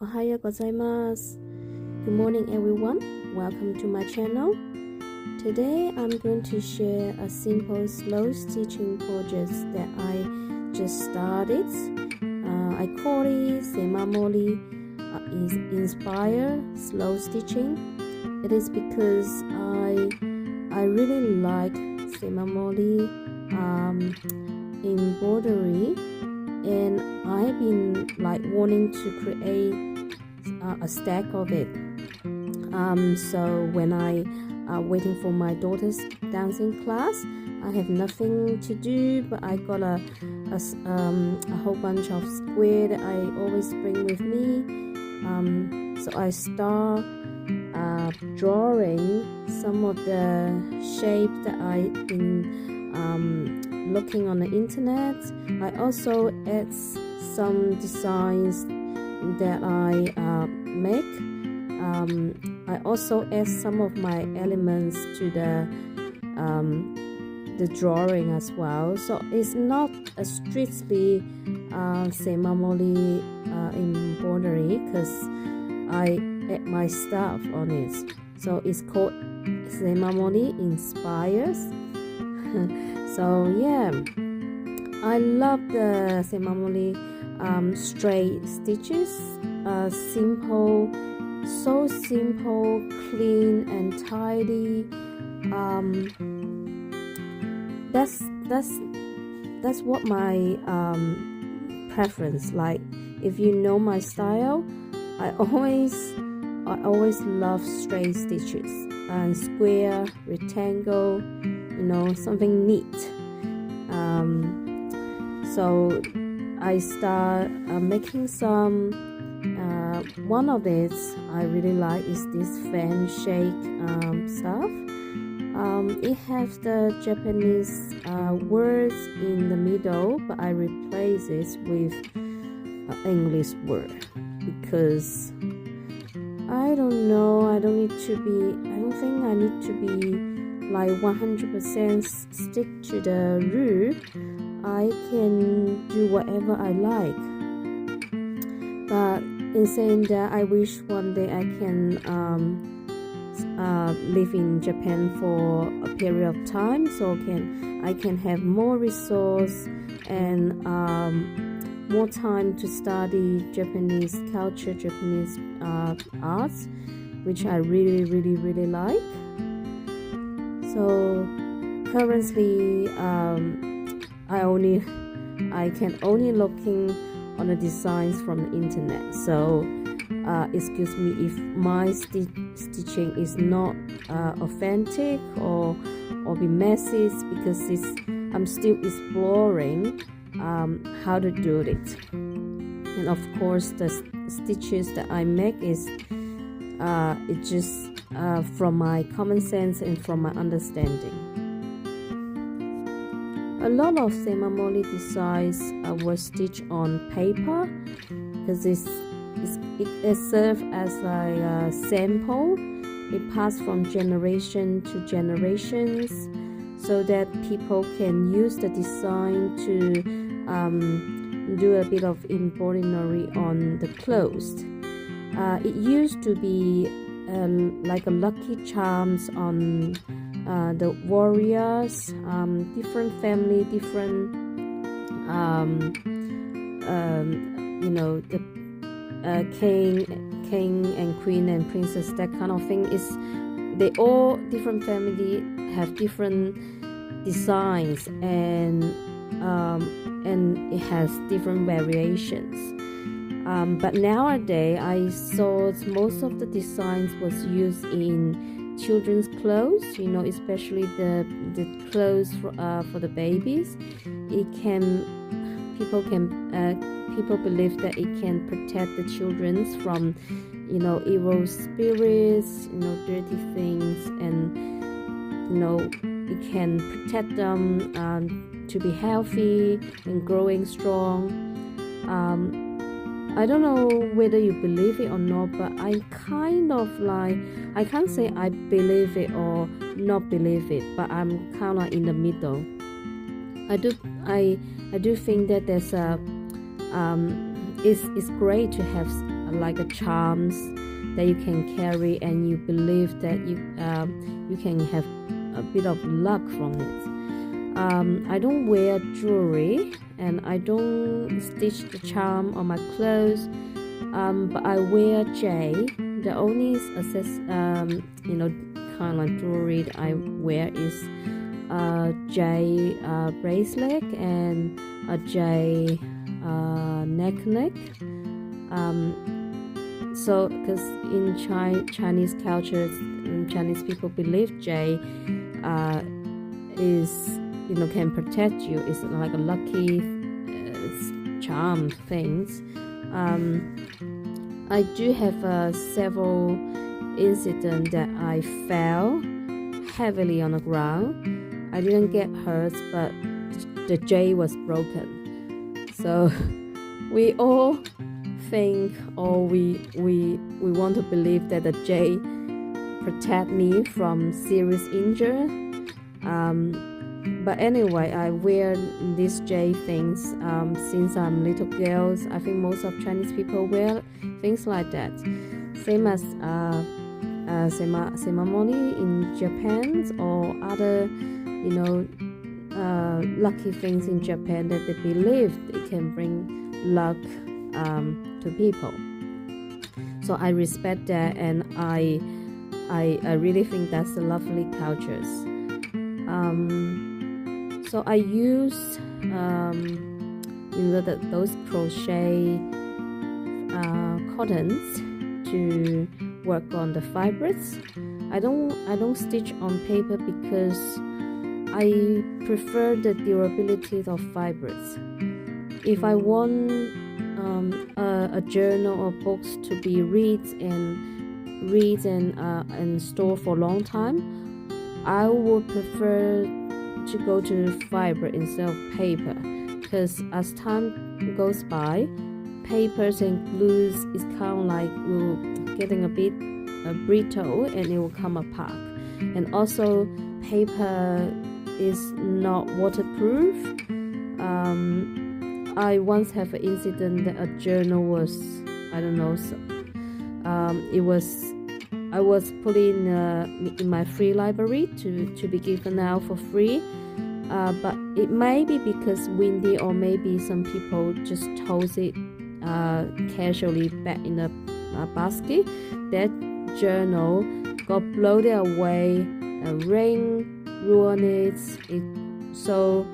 Ohayo gozaimasu. Good morning everyone, welcome to my channel. Today I'm going to share a simple slow stitching project that I just started. I call it Semamori, is inspired slow stitching. It is because I really like Semamori embroidery, and I've been wanting to create a stack of it. So when I waiting for my daughter's dancing class, I have nothing to do, but I got a whole bunch of square that I always bring with me. So I start drawing some of the shapes that I've been looking on the internet. I also add some designs that I make. I also add some of my elements to the drawing as well. So it's not a strictly Semamori embroidery, because I add my stuff on it. So it's called Semamori Inspires. So yeah, I love the Semamori straight stitches. Simple, so simple, clean and tidy. That's what my preference. Like, if you know my style, I always love straight stitches and square, rectangle, something neat. So I start making some. One of it I really like is this fan shake stuff. It has the Japanese words in the middle, but I replace it with English word, because I don't know, I don't think I need to be like 100% stick to the rule. I can do whatever I like. But in saying that, I wish one day I can live in Japan for a period of time, so I can have more resource and more time to study Japanese culture, Japanese arts, which I really like. So currently I can only looking on the designs from the internet. So excuse me if my stitching is not authentic or be messy, because I'm still exploring how to do it. And of course the stitches that I make is it's just from my common sense and from my understanding. A lot of Semamori designs were stitched on paper, because it serves as a sample. It passed from generation to generations, so that people can use the design to do a bit of embroidery on the clothes. It used to be like a lucky charms on the warriors, different family, different the king and queen and princess, that kind of thing. They all different family have different designs, and it has different variations. But nowadays I saw most of the designs was used in children's clothes, especially the clothes for the babies. People believe that it can protect the children from evil spirits, dirty things, and it can protect them to be healthy and growing strong. I don't know whether you believe it or not, but I can't say I believe it or not believe it, but I'm kind of in the middle. I do think that there's it's great to have like a charms that you can carry, and you believe that you can have a bit of luck from it. I don't wear jewelry, and I don't stitch the charm on my clothes, but I wear jade. The only kind of jewelry that I wear is a jade bracelet and a jade neck. So because in Chinese culture, Chinese people believe jade is can protect you. It's like a lucky charm things. I do have several incidents that I fell heavily on the ground. I didn't get hurt, but the jade was broken. So we all think, or we want to believe that the jade protect me from serious injury. But anyway, I wear these jade things since I'm little girls. I think most of Chinese people wear things like that. Same as Semamori in Japan, or other lucky things in Japan that they believe it can bring luck to people. So I respect that, and I really think that's a lovely cultures. So I use those crochet cottons to work on the fibers. I don't stitch on paper because I prefer the durability of fibers. If I want a journal or books to be read and store for a long time, I would prefer to go to fiber instead of paper, because as time goes by, papers and glues is kind of like will getting a bit brittle, and it will come apart. And also paper is not waterproof. I once have an incident that a journal was, I was put in my free library to be given out for free, but it may be because windy, or maybe some people just toss it casually back in a basket. That journal got blown away, rain ruined it, so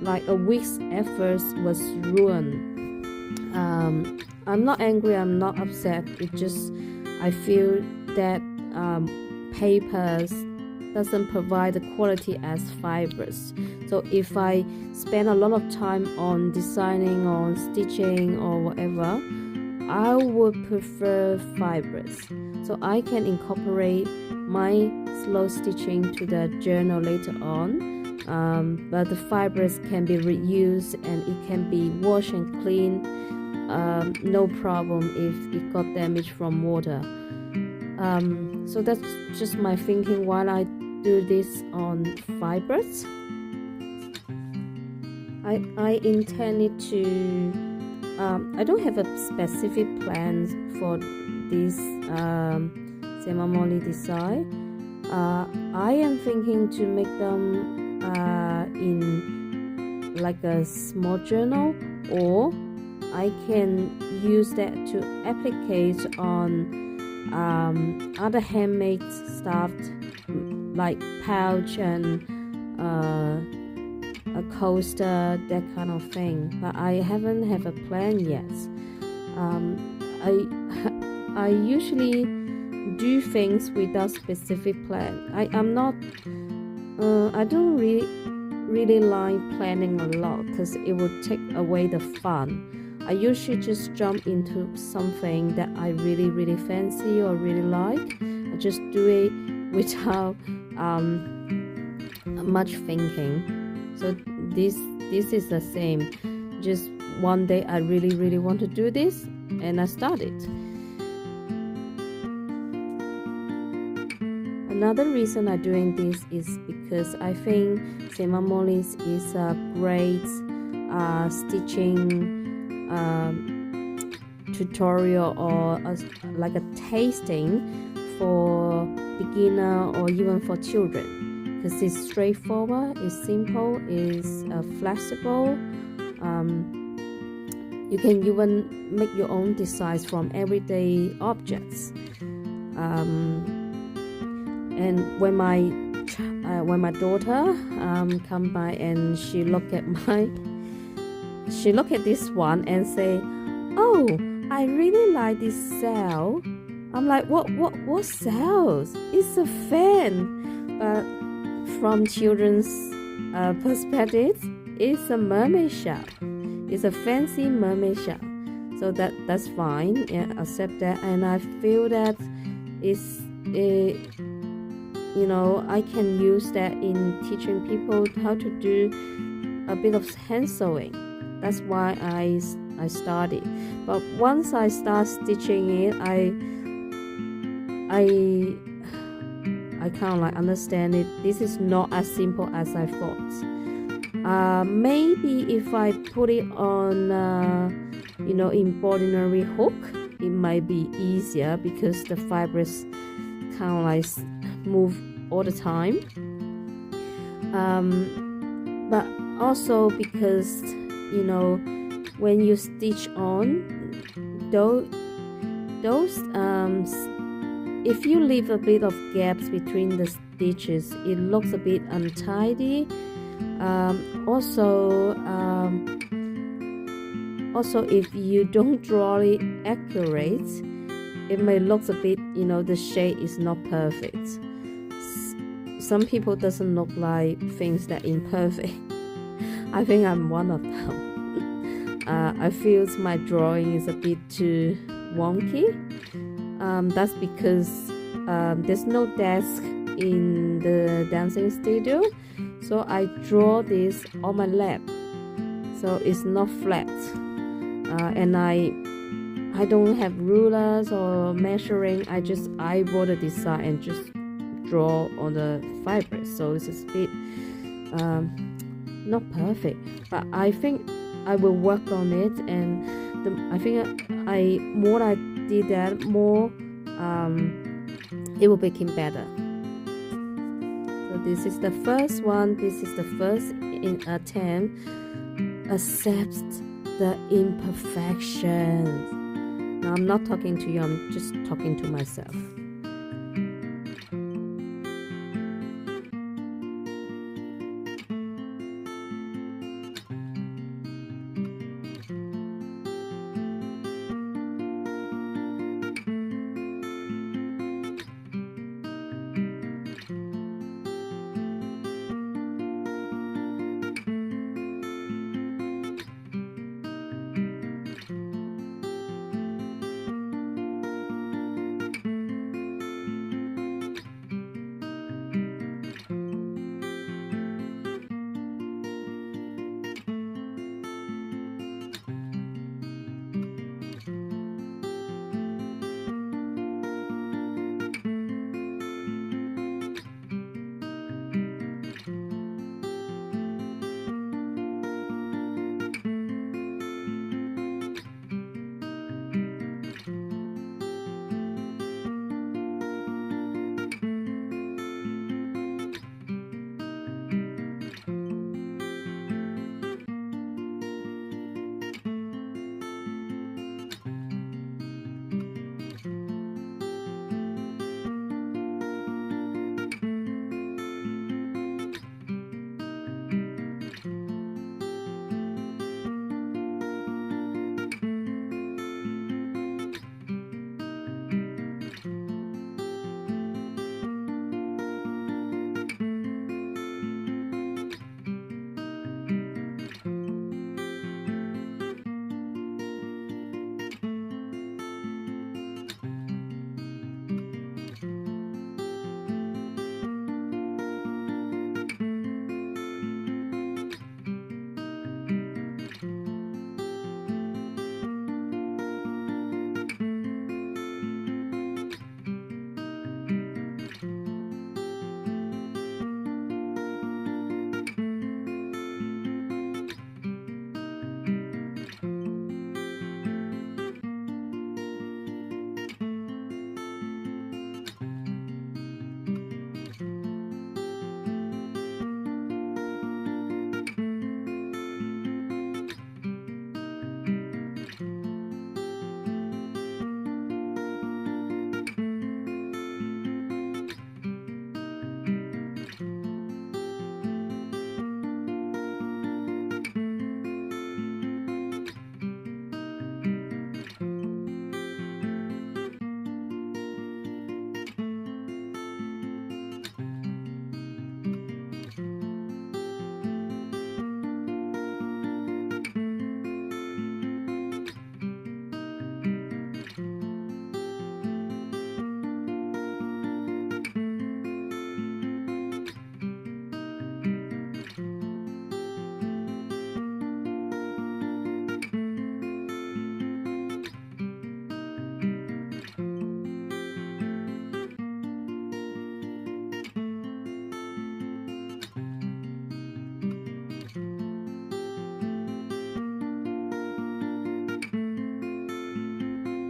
like a week's effort was ruined. I'm not angry, I'm not upset, it just I feel that papers doesn't provide the quality as fibers. So if I spend a lot of time on designing or stitching or whatever, I would prefer fibers, so I can incorporate my slow stitching to the journal later on. But the fibers can be reused, and it can be washed and cleaned, no problem if it got damaged from water. So that's just my thinking while I do this on fibers. I intended to I don't have a specific plan for this Semamori design. I am thinking to make them in like a small journal, or I can use that to applicate on other handmade stuff like pouch and a coaster, that kind of thing. But I haven't have a plan yet. I usually do things without specific plan. I don't really like planning a lot, because it would take away the fun. I usually just jump into something that I really fancy or really like. I just do it without much thinking. So this is the same. Just one day I really want to do this, and I started. Another reason I'm doing this is because I think Semamori is a great stitching tutorial or like a tasting for beginner or even for children, because it's straightforward, it's simple, it's flexible. You can even make your own designs from everyday objects. And when my daughter come by and she look at this one and say, "Oh, I really like this cell." I'm like, what cells? It's a fan. But from children's perspective, it's a mermaid shell. It's a fancy mermaid shell. So that's fine. Yeah, accept that. And I feel that I can use that in teaching people how to do a bit of hand sewing. That's why I started. But once I start stitching it, I kind of like understand it. This is not as simple as I thought. Maybe if I put it on in ordinary hook, it might be easier because the fibers kind of like move all the time. But also because when you stitch on those if you leave a bit of gaps between the stitches, it looks a bit untidy. Also if you don't draw it accurate, it may look a bit, the shade is not perfect. Some people doesn't look like things that imperfect. I think I'm one of them. I feel my drawing is a bit too wonky. That's because there's no desk in the dancing studio, so I draw this on my lap, so it's not flat. And I don't have rulers or measuring. I just eyeball the design and just draw on the fibers, so it's a bit not perfect, but I think I will work on it. And I think more I did that, more it will become better. So this is the first one. This is the first attempt. Accept the imperfections. Now I'm not talking to you, I'm just talking to myself.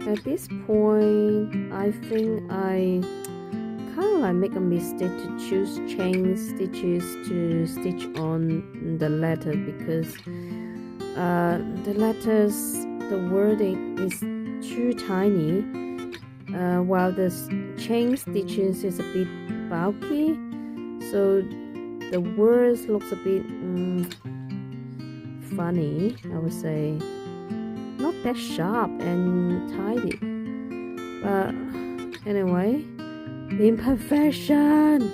At this point, I think I kind of like make a mistake to choose chain stitches to stitch on the letter, because the letters, the wording is too tiny, while the chain stitches is a bit bulky, so the words looks a bit funny, I would say. Not that sharp and tidy, but anyway, imperfection.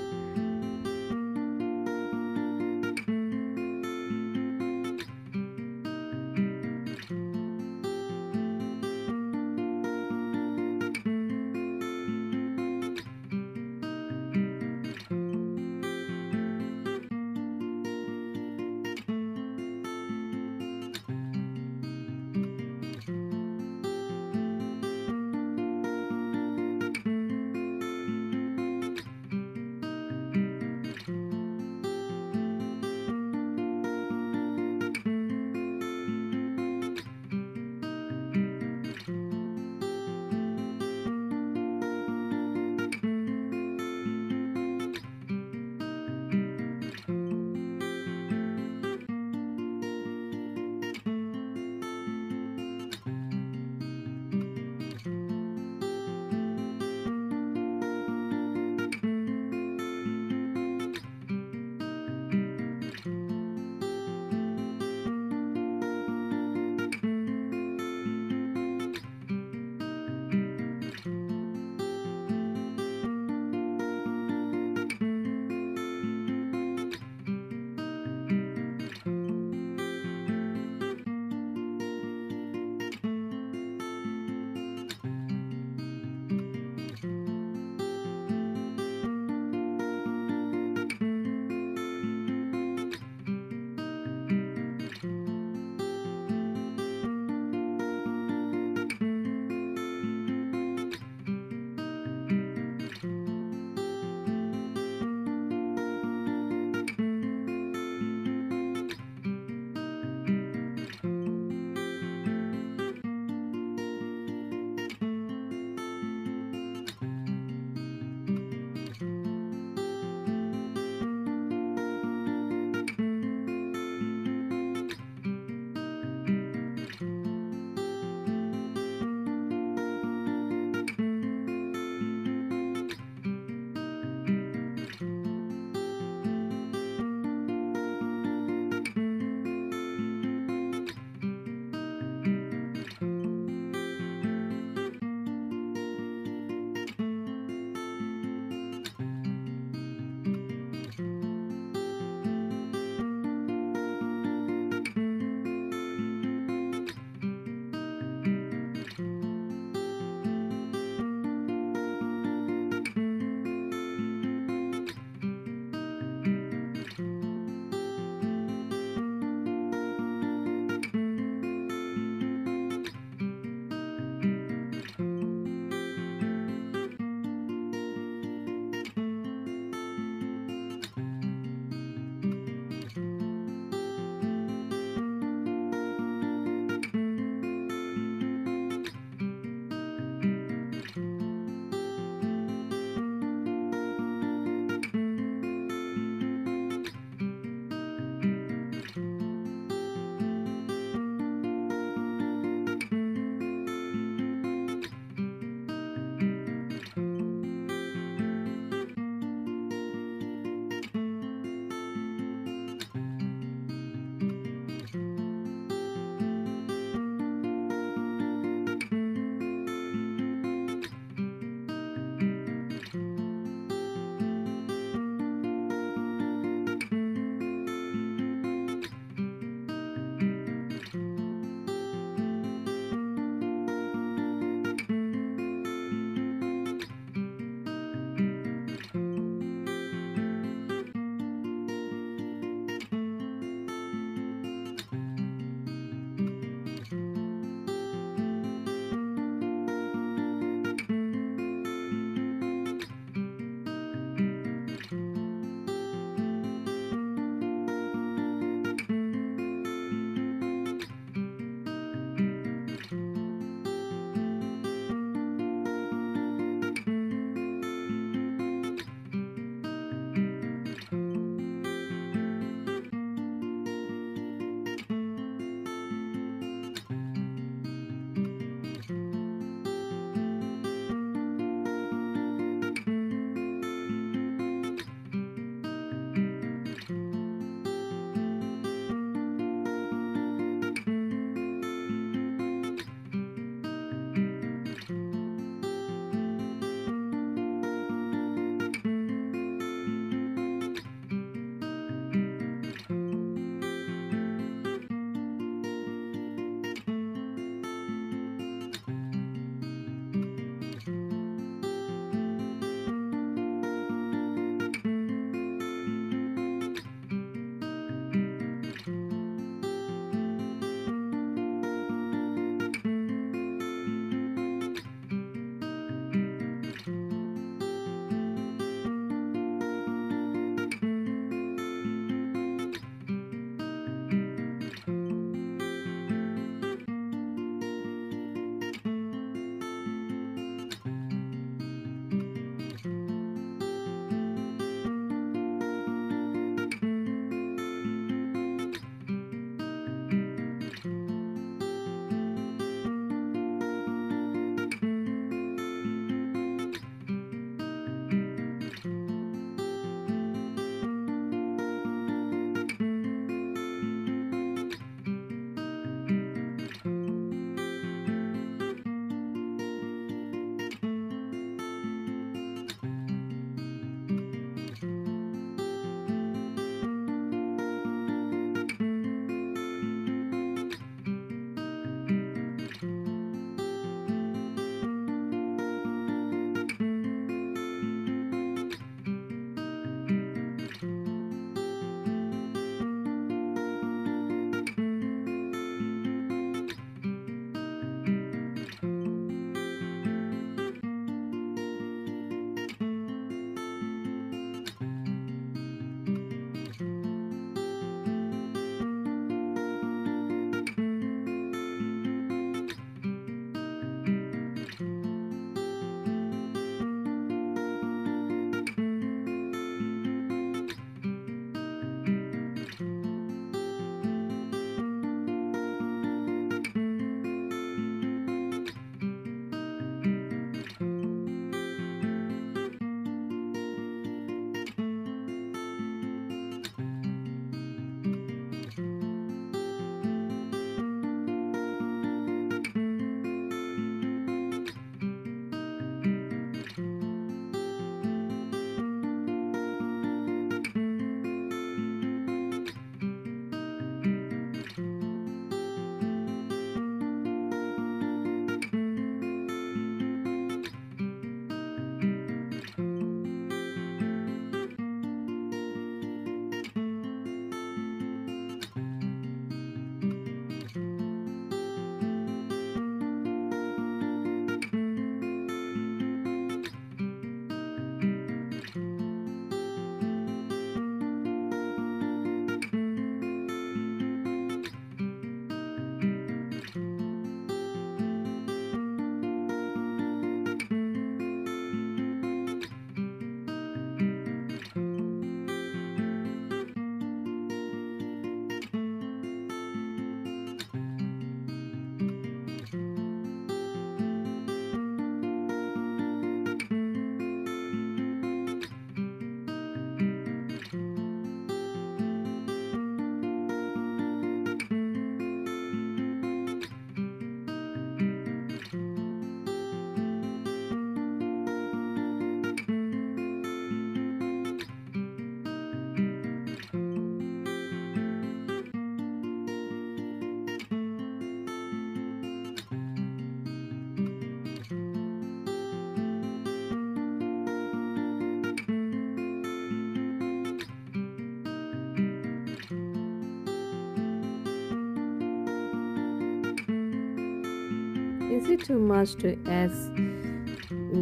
Is it too much to add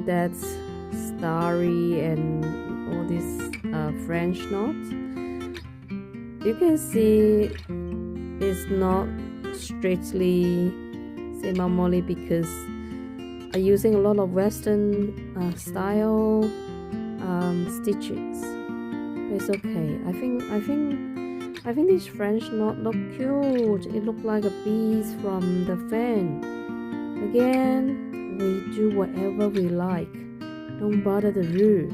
that starry and all these French knots? You can see it's not strictly Semamori because I'm using a lot of Western style stitches. But it's okay. I think this French knot look cute. It look like a piece from the fan. Again, we do whatever we like. Don't bother the rule.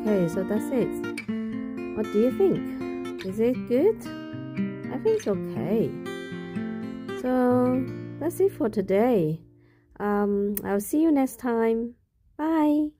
Okay, so that's it. What do you think? Is it good? I think it's okay. So that's it for today. I'll see you next time. Bye.